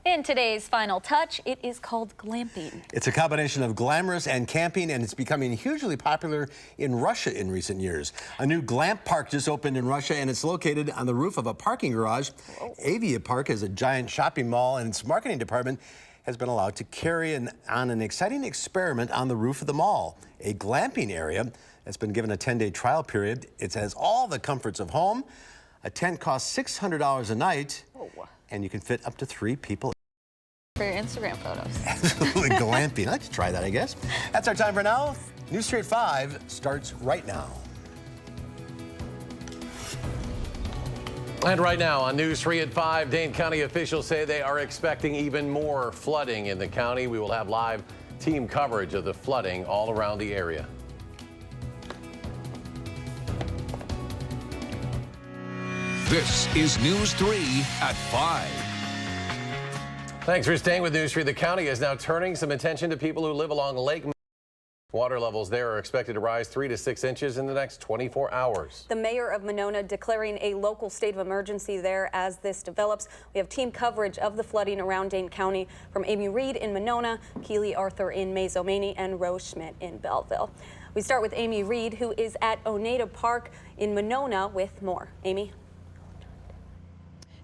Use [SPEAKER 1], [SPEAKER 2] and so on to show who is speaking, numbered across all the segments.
[SPEAKER 1] In today's final touch, it is called glamping.
[SPEAKER 2] It's a combination of glamorous and camping, and it's becoming hugely popular in Russia in recent years. A new glamp park just opened in Russia, and it's located on the roof of a parking garage. Avia Park is a giant shopping mall, and its marketing department has been allowed to carry on an exciting experiment on the roof of the mall. A glamping area that's been given a 10-day trial period. It has all the comforts of home. A tent costs $600 a night, and you can fit up to 3 people.
[SPEAKER 1] For your Instagram photos.
[SPEAKER 2] Absolutely glamping. I'd like to try that, I guess. That's our time for now. News 3 at 5 starts right now.
[SPEAKER 3] And right now on News 3 at 5, Dane County officials say they are expecting even more flooding in the county. We will have live team coverage of the flooding all around the area.
[SPEAKER 4] This is News 3 at 5.
[SPEAKER 3] Thanks for staying with News 3. The county is now turning some attention to people who live along Lake. Water levels there are expected to rise 3 to 6 inches in the next 24 hours.
[SPEAKER 5] The mayor of Monona declaring a local state of emergency there as this develops. We have team coverage of the flooding around Dane County from Amy Reed in Monona, Keely Arthur in Maizomanie, and Rose Schmidt in Belleville. We start with Amy Reed, who is at Oneida Park in Monona with more. Amy?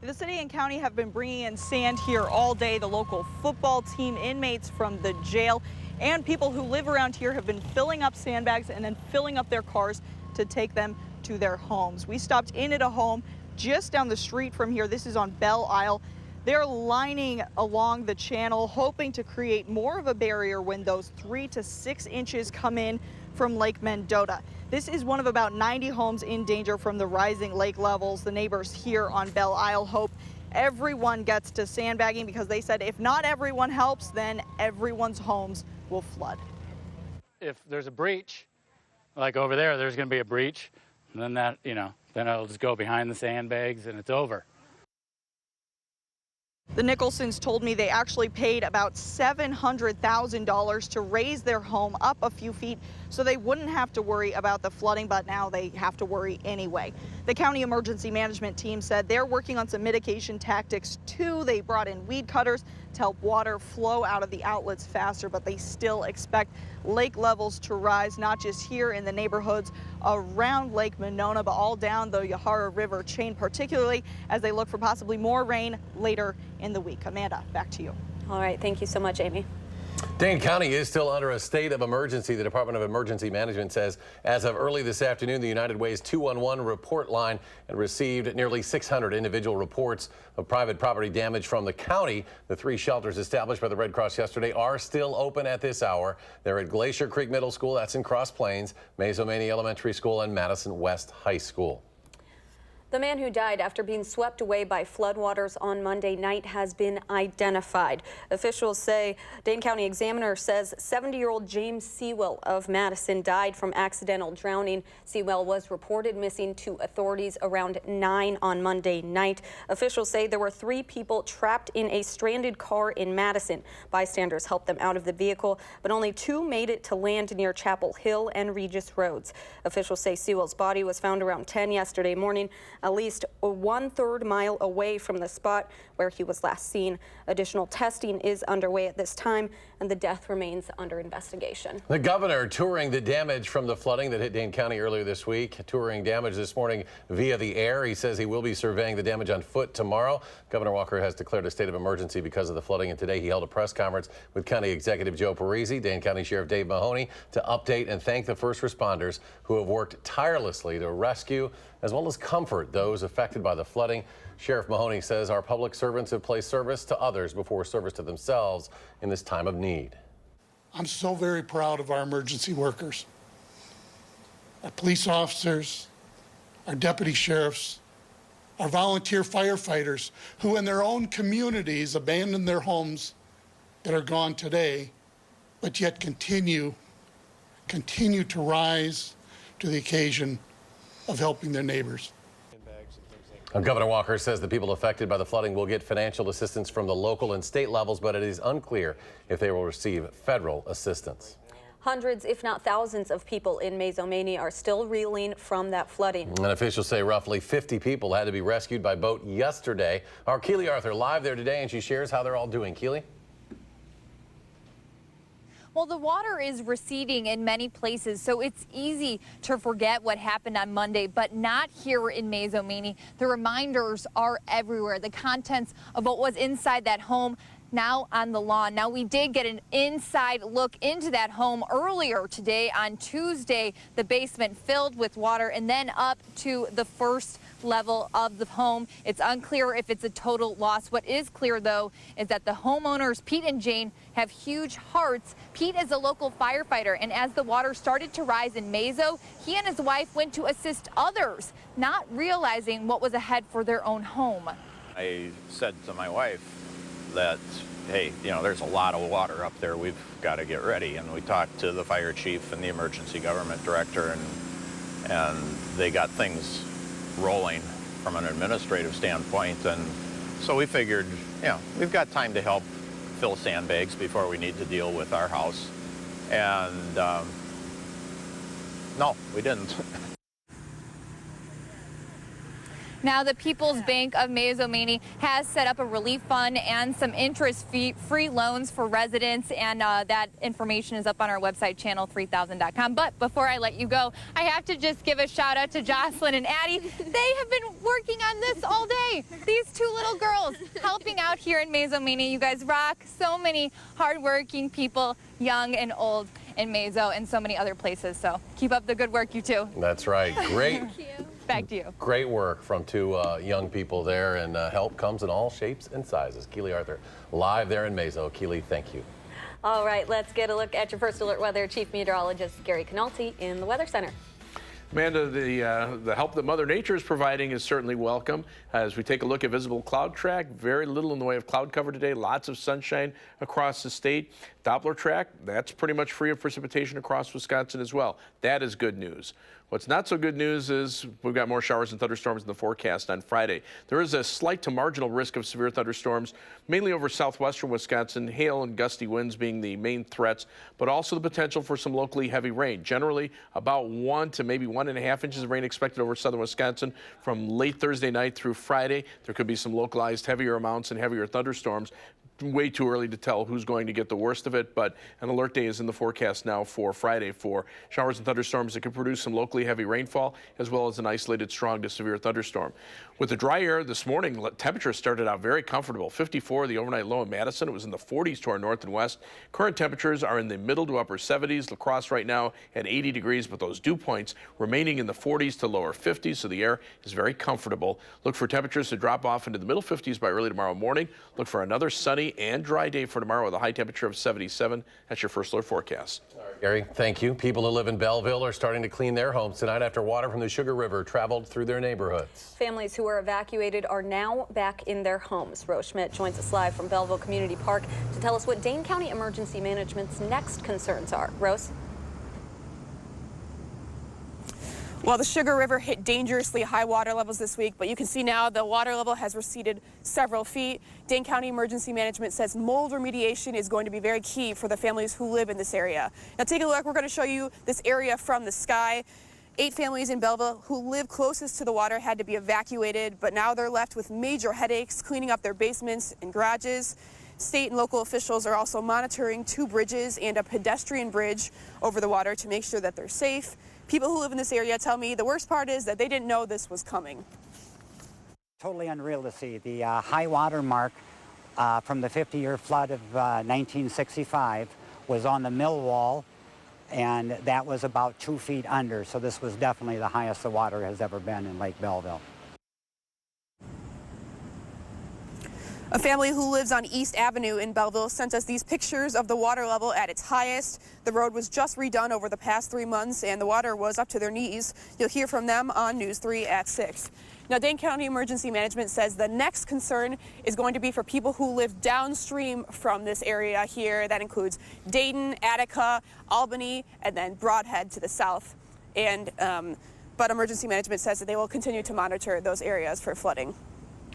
[SPEAKER 6] The city and county have been bringing in sand here all day. The local football team, inmates from the jail, and people who live around here have been filling up sandbags and then filling up their cars to take them to their homes. We stopped in at a home just down the street from here. This is on Belle Isle. They're lining along the channel, hoping to create more of a barrier when those 3 to 6 inches come in from Lake Mendota. This is one of about 90 homes in danger from the rising lake levels. The neighbors here on Belle Isle hope everyone gets to sandbagging because they said if not everyone helps, then everyone's homes will flood.
[SPEAKER 7] If there's a breach, like over there, there's going to be a breach, and then that, then it'll just go behind the sandbags and it's over.
[SPEAKER 6] The Nicholsons told me they actually paid about $700,000 to raise their home up a few feet so they wouldn't have to worry about the flooding, but now they have to worry anyway. The county emergency management team said they're working on some mitigation tactics too. They brought in weed cutters to help water flow out of the outlets faster, but they still expect lake levels to rise, not just here in the neighborhoods around Lake Monona, but all down the Yahara River chain, particularly as they look for possibly more rain later in the week. Amanda, back to you.
[SPEAKER 5] All right, thank you so much, Amy.
[SPEAKER 3] Dane County is still under a state of emergency. The Department of Emergency Management says as of early this afternoon, the United Way's 211 report line had received nearly 600 individual reports of private property damage from the county. The 3 shelters established by the Red Cross yesterday are still open at this hour. They're at Glacier Creek Middle School, that's in Cross Plains, Maizomanie Elementary School, and Madison West High School.
[SPEAKER 5] The man who died after being swept away by floodwaters on Monday night has been identified. Officials say Dane County Examiner says 70-year-old James Sewell of Madison died from accidental drowning. Sewell was reported missing to authorities around 9 on Monday night. Officials say there were 3 people trapped in a stranded car in Madison. Bystanders helped them out of the vehicle, but only 2 made it to land near Chapel Hill and Regis Roads. Officials say Sewell's body was found around 10 yesterday morning, at least 1/3 mile away from the spot where he was last seen. Additional testing is underway at this time, and the death remains under investigation.
[SPEAKER 3] The governor touring the damage from the flooding that hit Dane County earlier this week, touring damage this morning via the air. He says he will be surveying the damage on foot tomorrow. Governor Walker has declared a state of emergency because of the flooding, and today he held a press conference with County Executive Joe Parisi, Dane County Sheriff Dave Mahoney, to update and thank the first responders who have worked tirelessly to rescue as well as comfort those affected by the flooding. Sheriff Mahoney says our public servants have placed service to others before service to themselves in this time of need.
[SPEAKER 8] I'm so very proud of our emergency workers, our police officers, our deputy sheriffs, our volunteer firefighters who in their own communities abandoned their homes that are gone today, but yet continue to rise to the occasion of helping their neighbors.
[SPEAKER 3] Governor Walker says the people affected by the flooding will get financial assistance from the local and state levels, but it is unclear if they will receive federal assistance.
[SPEAKER 5] Hundreds, if not thousands, of people in Mazomanie are still reeling from that flooding.
[SPEAKER 3] And officials say roughly 50 people had to be rescued by boat yesterday. Our Keely Arthur live there today, and she shares how they're all doing. Keely?
[SPEAKER 9] Well, the water is receding in many places, so it's easy to forget what happened on Monday, but not here in Mazomanie. The reminders are everywhere. The contents of what was inside that home now on the lawn. Now, we did get an inside look into that home earlier today on Tuesday. The basement filled with water and then up to the first level of the home. It's unclear if it's a total loss. What is clear, though, is that the homeowners, Pete and Jane, have huge hearts. Pete is a local firefighter, and as the water started to rise in Mazo, he and his wife went to assist others, not realizing what was ahead for their own home.
[SPEAKER 10] I said to my wife that, hey, you know, there's a lot of water up there. We've got to get ready. And we talked to the fire chief and the emergency government director, and they got things rolling from an administrative standpoint. And so we figured, you know, we've got time to help fill sandbags before we need to deal with our house. And no, we didn't.
[SPEAKER 9] Now, the People's Bank of Mazomanie has set up a relief fund and some interest-free loans for residents, and that information is up on our website, channel3000.com. But before I let you go, I have to just give a shout-out to Jocelyn and Addie. They have been working on this all day. These two little girls helping out here in Mazomanie. You guys rock. So many hardworking people, young and old, in Mazo and so many other places. So keep up the good work, you two.
[SPEAKER 3] That's right. Great.
[SPEAKER 9] Thank you. Back to you.
[SPEAKER 3] Great work from two young people there, and help comes in all shapes and sizes. Keely Arthur, live there in Mazo. Keely, thank you.
[SPEAKER 5] All right, let's get a look at your first alert weather. Chief Meteorologist Gary Canalti in the Weather Center.
[SPEAKER 11] Amanda, the help that Mother Nature is providing is certainly welcome. As we take a look at visible cloud track, very little in the way of cloud cover today. Lots of sunshine across the state. Doppler track, that's pretty much free of precipitation across Wisconsin as well. That is good news. What's not so good news is we've got more showers and thunderstorms in the forecast on Friday. There is a slight to marginal risk of severe thunderstorms, mainly over southwestern Wisconsin, hail and gusty winds being the main threats, but also the potential for some locally heavy rain. Generally, about 1 to maybe 1.5 inches of rain expected over southern Wisconsin from late Thursday night through Friday. There could be some localized heavier amounts and heavier thunderstorms. Way too early to tell who's going to get the worst of it, but an alert day is in the forecast now for Friday for showers and thunderstorms that could produce some locally heavy rainfall, as well as an isolated strong to severe thunderstorm. With the dry air this morning, temperatures started out very comfortable. 54, the overnight low in Madison. It was in the 40s to our north and west. Current temperatures are in the middle to upper 70s. La Crosse right now at 80 degrees, but those dew points remaining in the 40s to lower 50s, so the air is very comfortable. Look for temperatures to drop off into the middle 50s by early tomorrow morning. Look for another sunny and dry day for tomorrow with a high temperature of 77. That's your first alert forecast.
[SPEAKER 3] All right, Gary, thank you. People who live in Belleville are starting to clean their homes tonight after water from the Sugar River traveled through their neighborhoods.
[SPEAKER 5] Families who were evacuated are now back in their homes. Rose Schmidt joins us live from Belleville Community Park to tell us what Dane County Emergency Management's next concerns are. Rose?
[SPEAKER 12] Well, the Sugar River hit dangerously high water levels this week, but you can see now the water level has receded several feet. Dane County Emergency Management says mold remediation is going to be very key for the families who live in this area. Now take a look. We're going to show you this area from the sky. 8 families in Belleville who live closest to the water had to be evacuated, but now they're left with major headaches cleaning up their basements and garages. State and local officials are also monitoring 2 bridges and a pedestrian bridge over the water to make sure that they're safe. People who live in this area tell me the worst part is that they didn't know this was coming.
[SPEAKER 13] Totally unreal to see. The high water mark from the 50-year flood of 1965 was on the mill wall, and that was about 2 feet under. So this was definitely the highest the water has ever been in Lake Belleville.
[SPEAKER 12] A family who lives on East Avenue in Belleville sent us these pictures of the water level at its highest. The road was just redone over the past 3 months, and the water was up to their knees. You'll hear from them on News 3 at 6. Now, Dane County Emergency Management says the next concern is going to be for people who live downstream from this area here. That includes Dayton, Attica, Albany, and then Broadhead to the south. And but Emergency Management says that they will continue to monitor those areas for flooding.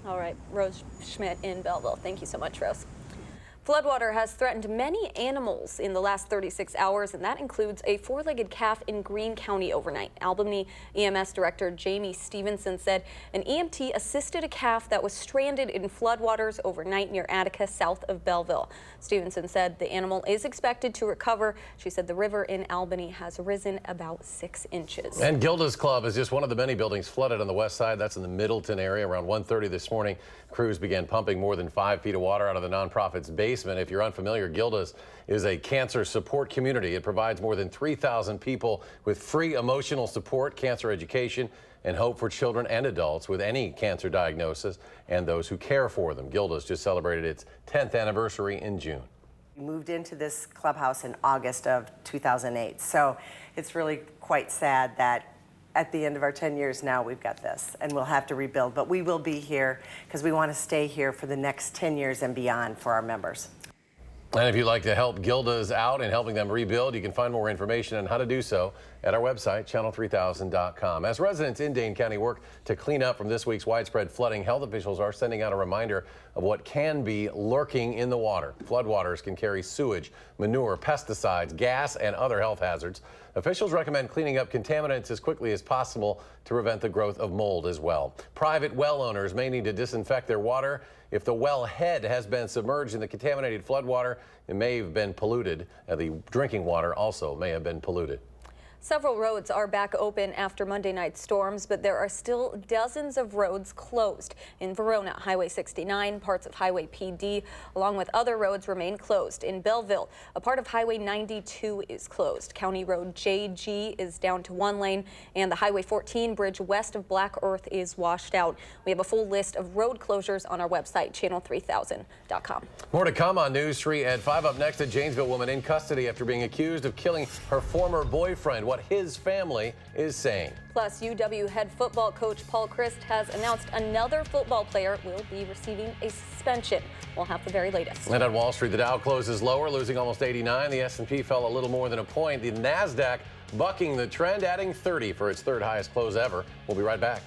[SPEAKER 5] All right, Rose Schmidt in Belleville. Thank you so much, Rose. Floodwater has threatened many animals in the last 36 hours, and that includes a four-legged calf in Greene County overnight. Albany EMS Director Jamie Stevenson said an EMT assisted a calf that was stranded in floodwaters overnight near Attica, south of Belleville. Stevenson said the animal is expected to recover. She said the river in Albany has risen about 6 inches.
[SPEAKER 3] And Gilda's Club is just one of the many buildings flooded on the west side. That's in the Middleton area. Around 1:30 this morning, crews began pumping more than 5 feet of water out of the nonprofit's basement. If you're unfamiliar, Gilda's is a cancer support community. It provides more than 3,000 people with free emotional support, cancer education, and hope for children and adults with any cancer diagnosis and those who care for them. Gilda's just celebrated its 10th anniversary in June.
[SPEAKER 14] We moved into this clubhouse in August of 2008, so it's really quite sad that at the end of our 10 years now we've got this and we'll have to rebuild, but we will be here because we want to stay here for the next 10 years and beyond for our members.
[SPEAKER 3] And if you'd like to help Gilda's out in helping them rebuild, you can find more information on how to do so at our website, channel3000.com. As residents in Dane County work to clean up from this week's widespread flooding, health officials are sending out a reminder of what can be lurking in the water. Floodwaters can carry sewage, manure, pesticides, gas, and other health hazards. Officials recommend cleaning up contaminants as quickly as possible to prevent the growth of mold as well. Private well owners may need to disinfect their water. If the well head has been submerged in the contaminated floodwater, it may have been polluted. The drinking water also may have been polluted.
[SPEAKER 5] Several roads are back open after Monday night storms, but there are still dozens of roads closed. In Verona, Highway 69, parts of Highway PD, along with other roads, remain closed. In Belleville, a part of Highway 92 is closed. County Road JG is down to 1 lane, and the Highway 14 bridge west of Black Earth is washed out. We have a full list of road closures on our website, channel3000.com.
[SPEAKER 3] More to come on News 3 at 5. Up next, a Janesville woman in custody after being accused of killing her former boyfriend. What his family is saying.
[SPEAKER 5] Plus, UW head football coach Paul Christ has announced another football player will be receiving a suspension. We'll have the very latest.
[SPEAKER 3] And on Wall Street, the Dow closes lower, losing almost 89. The S&P fell a little more than a point. The NASDAQ bucking the trend, adding 30 for its third highest close ever. We'll be right back.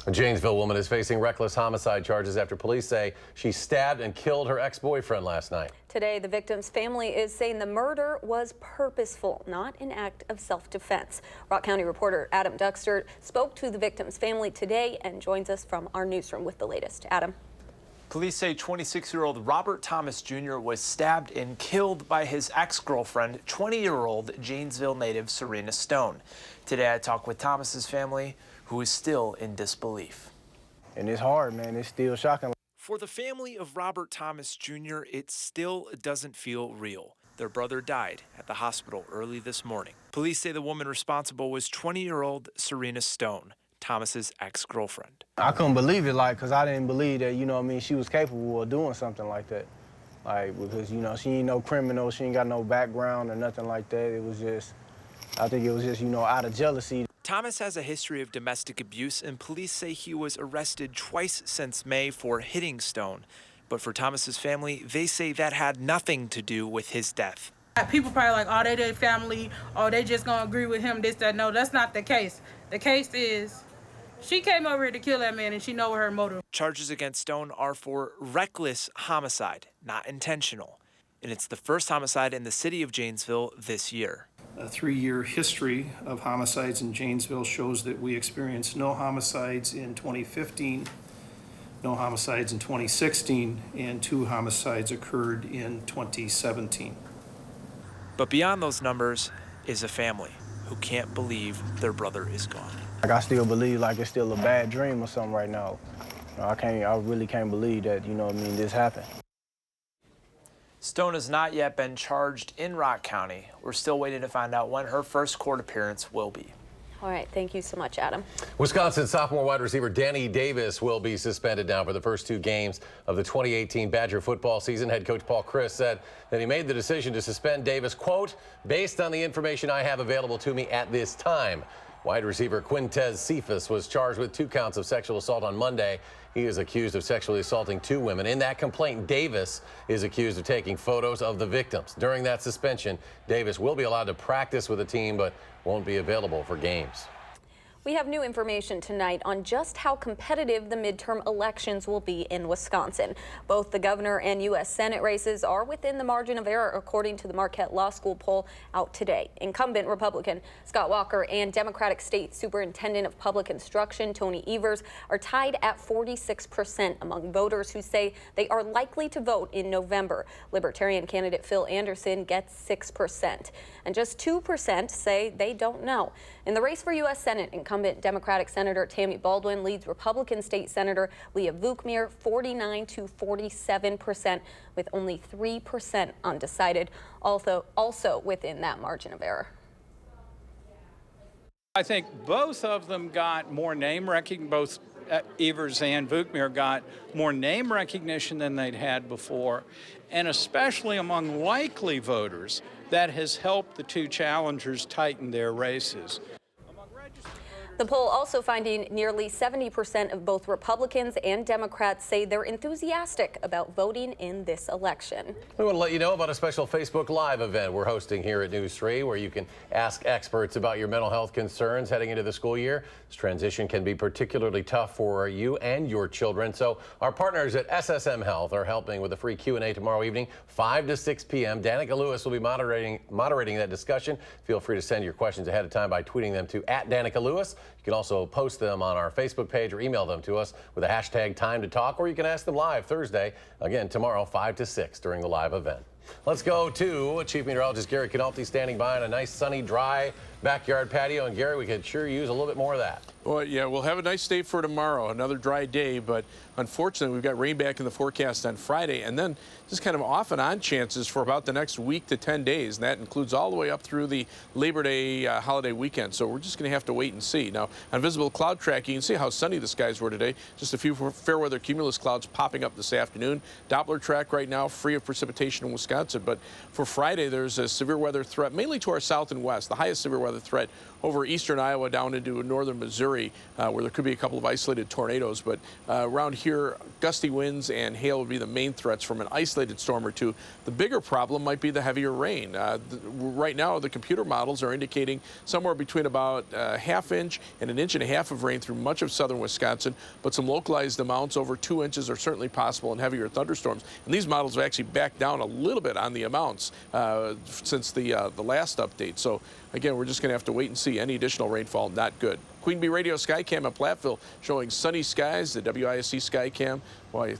[SPEAKER 3] A Janesville woman is facing reckless homicide charges after police say she stabbed and killed her ex-boyfriend last night.
[SPEAKER 5] Today, the victim's family is saying the murder was purposeful, not an act of self-defense. Rock County reporter Adam Duxter spoke to the victim's family today and joins us from our newsroom with the latest. Adam.
[SPEAKER 15] Police say 26-year-old Robert Thomas Jr. was stabbed and killed by his ex-girlfriend, 20-year-old Janesville native Serena Stone. Today, I talked with Thomas's family, who is still in disbelief.
[SPEAKER 16] And it's hard, man. It's still shocking.
[SPEAKER 15] For the family of Robert Thomas Jr., it still doesn't feel real. Their brother died at the hospital early this morning. Police say the woman responsible was 20-year-old Serena Stone, Thomas's ex-girlfriend.
[SPEAKER 16] I couldn't believe it, because I didn't believe that, you know what I mean, she was capable of doing something like that. Because, she ain't no criminal, she ain't got no background or nothing like that. It was just, I think it was just, out of jealousy.
[SPEAKER 15] Thomas has a history of domestic abuse, and police say he was arrested twice since May for hitting Stone. But for Thomas's family, they say that had nothing to do with his death.
[SPEAKER 17] People probably like, oh, they their family, oh, they just gonna agree with him, this, that. No, that's not the case. The case is she came over here to kill that man, and she know her motive.
[SPEAKER 15] Charges against Stone are for reckless homicide, not intentional. And it's the first homicide in the city of Janesville this year.
[SPEAKER 18] A 3-year history of homicides in Janesville shows that we experienced no homicides in 2015, no homicides in 2016, and 2 homicides occurred in 2017.
[SPEAKER 15] But beyond those numbers is a family who can't believe their brother is gone.
[SPEAKER 16] I still believe it's still a bad dream or something right now. I really can't believe that, this happened.
[SPEAKER 15] Stone has not yet been charged in Rock County. We're still waiting to find out when her first court appearance will be.
[SPEAKER 5] All right, thank you so much, Adam.
[SPEAKER 3] Wisconsin sophomore wide receiver Danny Davis will be suspended now for the first 2 games of the 2018 Badger football season. Head coach Paul Chryst said that he made the decision to suspend Davis, quote, based on the information I have available to me at this time. Wide receiver Quintez Cephas was charged with 2 counts of sexual assault on Monday. He is accused of sexually assaulting 2 women. In that complaint, Davis is accused of taking photos of the victims. During that suspension, Davis will be allowed to practice with the team, but won't be available for games.
[SPEAKER 5] We have new information tonight on just how competitive the midterm elections will be in Wisconsin. Both the governor and U.S. Senate races are within the margin of error, according to the Marquette Law School poll out today. Incumbent Republican Scott Walker and Democratic State Superintendent of Public Instruction Tony Evers are tied at 46% among voters who say they are likely to vote in November. Libertarian candidate Phil Anderson gets 6%, and just 2% say they don't know. In the race for U.S. Senate, incumbent Democratic Senator Tammy Baldwin leads Republican State Senator Leah Vukmir 49 to 47%, with only 3% undecided, also within that margin of error.
[SPEAKER 19] I think both of them got more name recognition, both Evers and Vukmir got more name recognition than they'd had before, and especially among likely voters, that has helped the 2 challengers tighten their races.
[SPEAKER 5] The poll also finding nearly 70% of both Republicans and Democrats say they're enthusiastic about voting in this election.
[SPEAKER 3] We want to let you know about a special Facebook Live event we're hosting here at News 3, where you can ask experts about your mental health concerns heading into the school year. This transition can be particularly tough for you and your children. So our partners at SSM Health are helping with a free Q&A tomorrow evening, 5 to 6 p.m. Danica Lewis will be moderating that discussion. Feel free to send your questions ahead of time by tweeting them to @DanicaLewis. You can also post them on our Facebook page or email them to us with the hashtag Time to Talk, or you can ask them live Thursday, again tomorrow 5 to 6 during the live event. Let's go to Chief Meteorologist Gary Canalti standing by on a nice sunny, dry backyard patio. And Gary, we could sure use a little bit more of that.
[SPEAKER 11] Well, yeah, we'll have a nice day for tomorrow, another dry day, but unfortunately we've got rain back in the forecast on Friday, and then just kind of off and on chances for about the next week to 10 days, and that includes all the way up through the Labor Day holiday weekend. So we're just going to have to wait and see. Now, on visible cloud tracking, you can see how sunny the skies were today. Just a few fair weather cumulus clouds popping up this afternoon. Doppler track right now free of precipitation in Wisconsin, but for Friday there's a severe weather threat mainly to our south and west. The highest severe weather threat over eastern Iowa down into northern Missouri, where there could be a couple of isolated tornadoes. But around here, gusty winds and hail would be the main threats from an isolated storm or two. The bigger problem might be the heavier rain. Right now, the computer models are indicating somewhere between about a ½ inch and 1.5 inches of rain through much of southern Wisconsin, but some localized amounts over 2 inches are certainly possible in heavier thunderstorms. And these models have actually backed down a little bit on the amounts since the last update. So again, we're just going to have to wait and see. Any additional rainfall, not good. Queen Bee Radio Skycam at Platteville showing sunny skies. The WISC Skycam. Boy,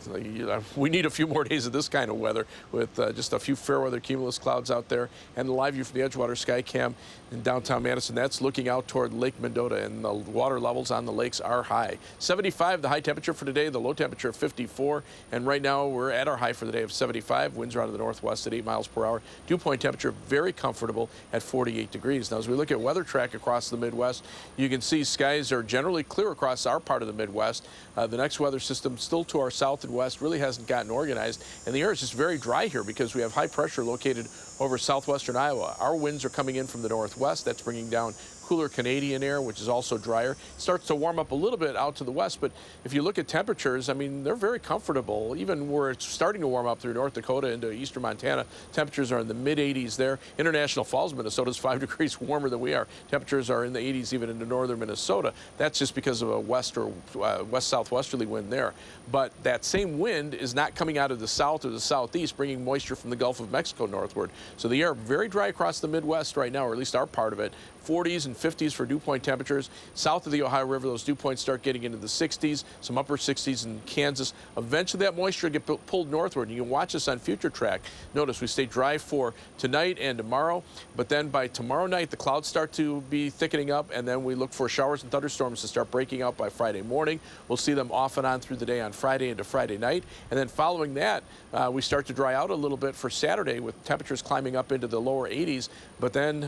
[SPEAKER 11] we need a few more days of this kind of weather with just a few fair weather cumulus clouds out there. And the live view from the Edgewater Skycam in downtown Madison. That's looking out toward Lake Mendota, and the water levels on the lakes are high. 75, the high temperature for today, the low temperature of 54. And right now we're at our high for the day of 75. Winds are out of the northwest at 8 miles per hour. Dew point temperature very comfortable at 48 degrees. Now, as we look at weather track across the Midwest, you can see skies are generally clear across our part of the Midwest. The next weather system still to our south and west really hasn't gotten organized, and the air is just very dry here because we have high pressure located over southwestern Iowa. Our winds are coming in from the northwest. That's bringing down cooler Canadian air, which is also drier. It starts to warm up a little bit out to the west, but if you look at temperatures, I mean, they're very comfortable. Even where it's starting to warm up through North Dakota into eastern Montana, temperatures are in the mid-80s there. International Falls, Minnesota is 5 degrees warmer than we are. Temperatures are in the 80s even into northern Minnesota. That's just because of a west or west-southwesterly wind there. But that same wind is not coming out of the south or the southeast, bringing moisture from the Gulf of Mexico northward. So the air very dry across the Midwest right now, or at least our part of it. 40s and 50s for dew point temperatures. South of the Ohio River, those dew points start getting into the 60s, some upper 60s in Kansas. Eventually that moisture will get pulled northward. You can watch this on Future Track. Notice we stay dry for tonight and tomorrow, but then by tomorrow night the clouds start to be thickening up, and then we look for showers and thunderstorms to start breaking out by Friday morning. We'll see them off and on through the day on Friday into Friday night, and then following that we start to dry out a little bit for Saturday with temperatures climbing up into the lower 80s, but then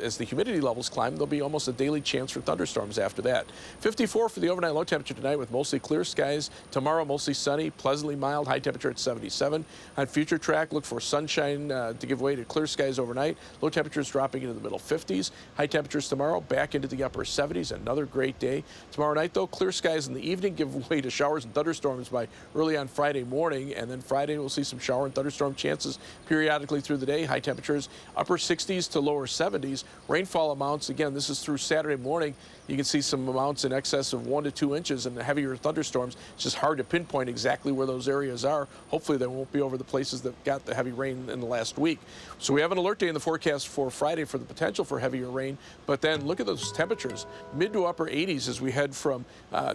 [SPEAKER 11] as the humidity levels climb, there'll be almost a daily chance for thunderstorms after that. 54 for the overnight low temperature tonight with mostly clear skies. Tomorrow, mostly sunny, pleasantly mild, high temperature at 77. On Future Track, look for sunshine to give way to clear skies overnight. Low temperatures dropping into the middle 50s. High temperatures tomorrow back into the upper 70s. Another great day. Tomorrow night, though, clear skies in the evening give way to showers and thunderstorms by early on Friday morning. And then Friday, we'll see some shower and thunderstorm chances periodically through the day. High temperatures upper 60s to lower 70s. Rainfall amounts, again, this is through Saturday morning. You can see some amounts in excess of 1 to 2 inches and heavier thunderstorms. It's just hard to pinpoint exactly where those areas are. Hopefully they won't be over the places that got the heavy rain in the last week. So we have an alert day in the forecast for Friday for the potential for heavier rain. But then look at those temperatures, mid to upper 80s as we head from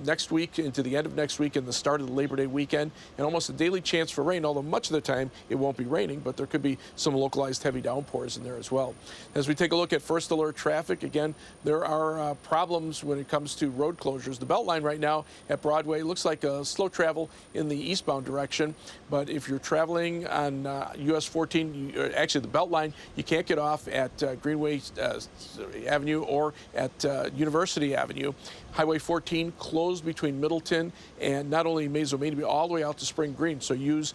[SPEAKER 11] next week into the end of next week and the start of the Labor Day weekend, and almost a daily chance for rain, although much of the time it won't be raining, but there could be some localized heavy downpours in there as well. As we take a look at first alert traffic, again, there are problems when it comes to road closures. The Beltline right now at Broadway looks like a slow travel in the eastbound direction, but if you're traveling on US 14, actually the Beltline, you can't get off at Greenway Avenue or at University Avenue. Highway 14 closed between Middleton and not only Mazomanie, but all the way out to Spring Green. So use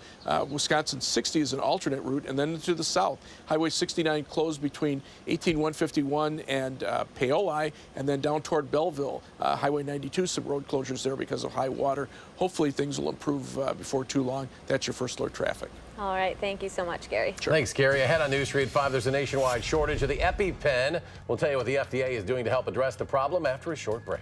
[SPEAKER 11] Wisconsin 60 as an alternate route, and then to the south. Highway 69 closed between 18151 and Paoli, and then down toward Belleville. Highway 92, some road closures there because of high water. Hopefully things will improve before too long. That's your first alert traffic.
[SPEAKER 5] All right, thank you so much, Gary.
[SPEAKER 3] Sure. Thanks, Gary. Ahead on News 3 at 5, there's a nationwide shortage of the EpiPen. We'll tell you what the FDA is doing to help address the problem after a short break.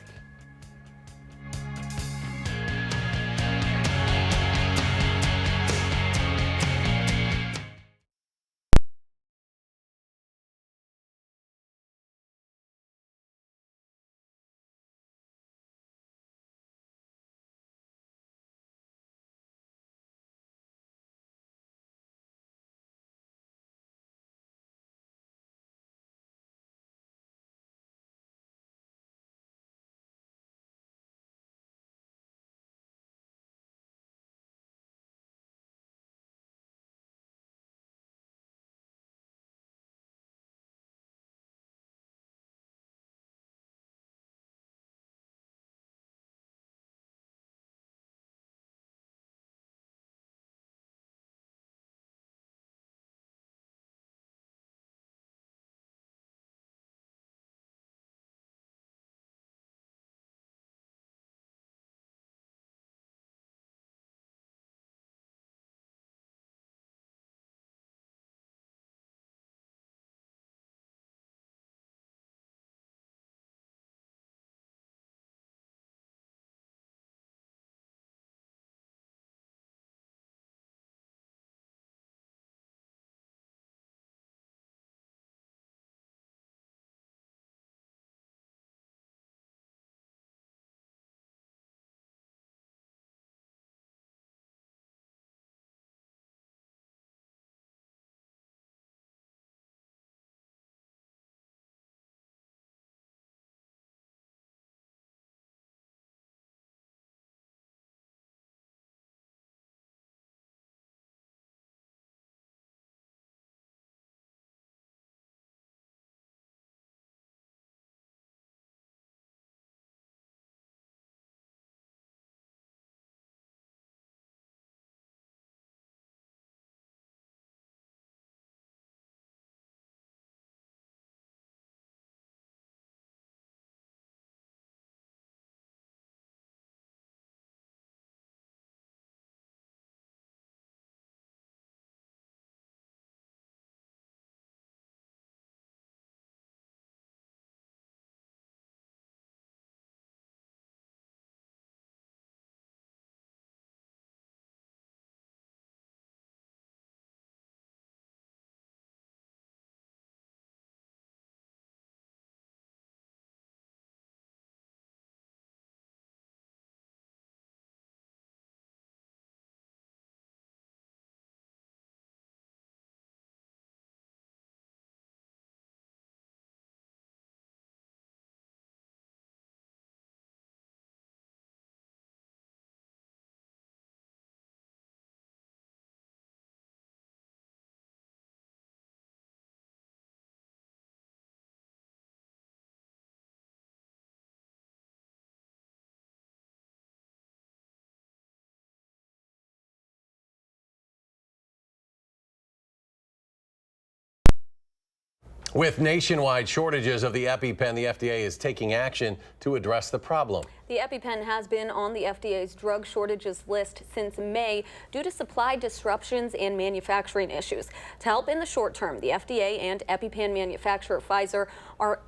[SPEAKER 3] With nationwide shortages of the EpiPen, the FDA is taking action to address the problem.
[SPEAKER 5] The EpiPen has been on the FDA's drug shortages list since May due to supply disruptions and manufacturing issues. To help in the short term, the FDA and EpiPen manufacturer Pfizer are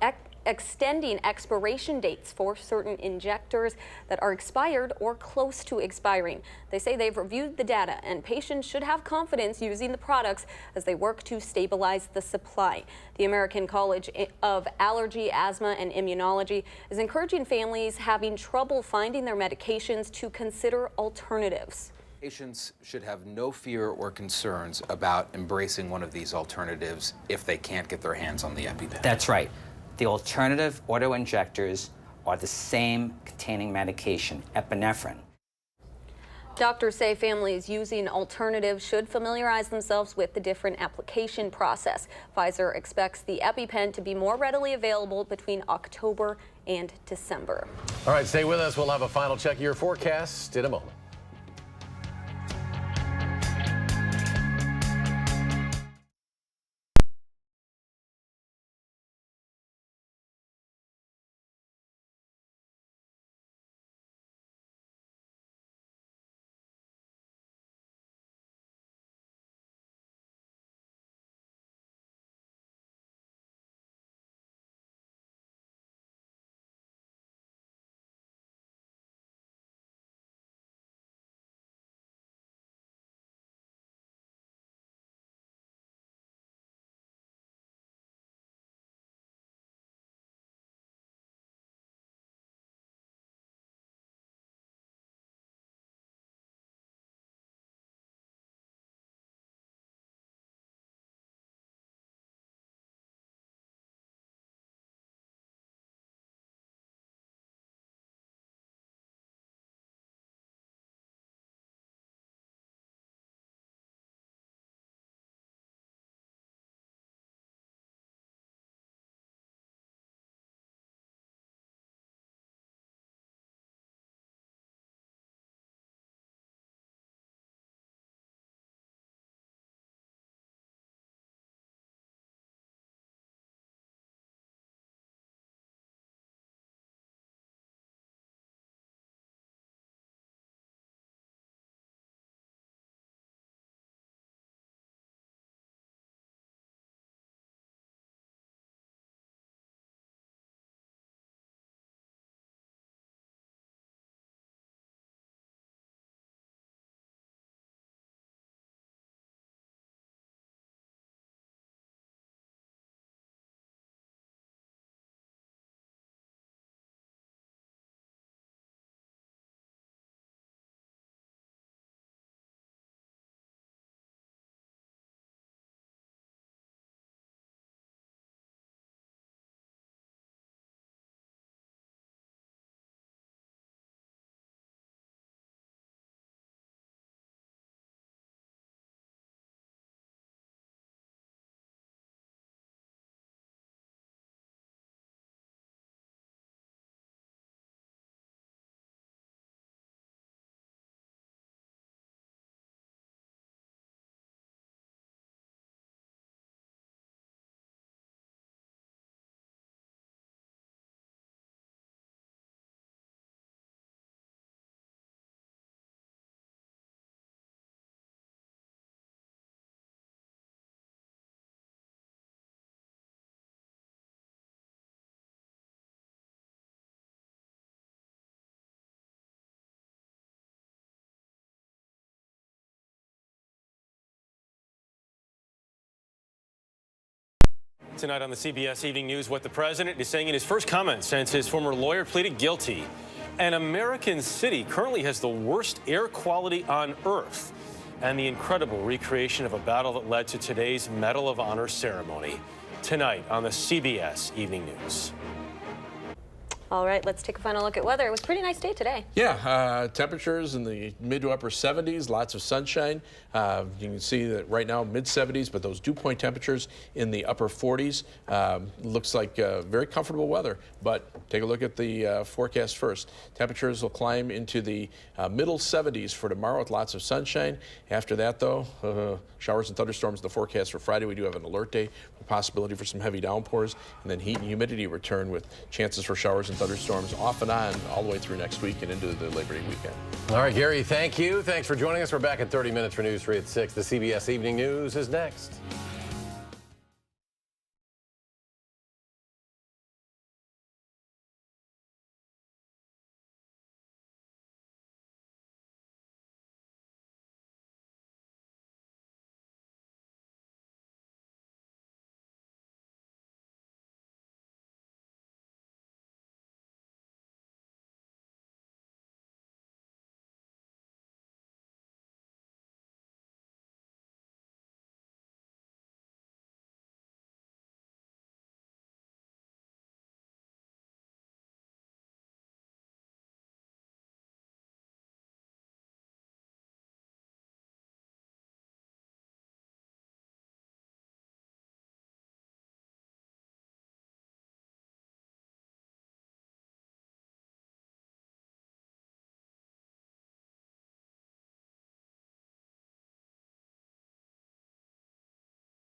[SPEAKER 5] extending expiration dates for certain injectors that are expired or close to expiring. They say they've reviewed the data and patients should have confidence using the products as they work to stabilize the supply. The American College of Allergy, Asthma, and Immunology is encouraging families having trouble finding their medications to consider alternatives.
[SPEAKER 20] Patients should have no fear or concerns about embracing one of these alternatives if they can't get their hands on the EpiPen.
[SPEAKER 21] That's right. The alternative auto-injectors are the same containing medication, epinephrine.
[SPEAKER 5] Doctors say families using alternatives should familiarize themselves with the different application process. Pfizer expects the EpiPen to be more readily available between October and December.
[SPEAKER 3] All right, stay with us. We'll have a final check of your forecast in a moment.
[SPEAKER 22] Tonight on the CBS Evening News, what the president is saying in his first comments since his former lawyer pleaded guilty. An American city currently has the worst air quality on Earth, and the incredible recreation of a battle that led to today's Medal of Honor ceremony. Tonight on the CBS Evening News.
[SPEAKER 5] All right, let's take a final look at weather. It was a pretty nice day today.
[SPEAKER 11] Yeah, temperatures in the mid to upper 70s, lots of sunshine. You can see that right now mid 70s, but those dew point temperatures in the upper 40s. Looks like very comfortable weather, but take a look at the forecast first. Temperatures will climb into the middle 70s for tomorrow with lots of sunshine. After that, though, showers and thunderstorms in the forecast for Friday. We do have an alert day with possibility for some heavy downpours, and then heat and humidity return with chances for showers and thunderstorms off and on all the way through next week and into the Labor Day weekend.
[SPEAKER 3] All right, Gary, thank you. Thanks for joining us. We're back in 30 minutes for News 3 at 6. The CBS Evening News is next.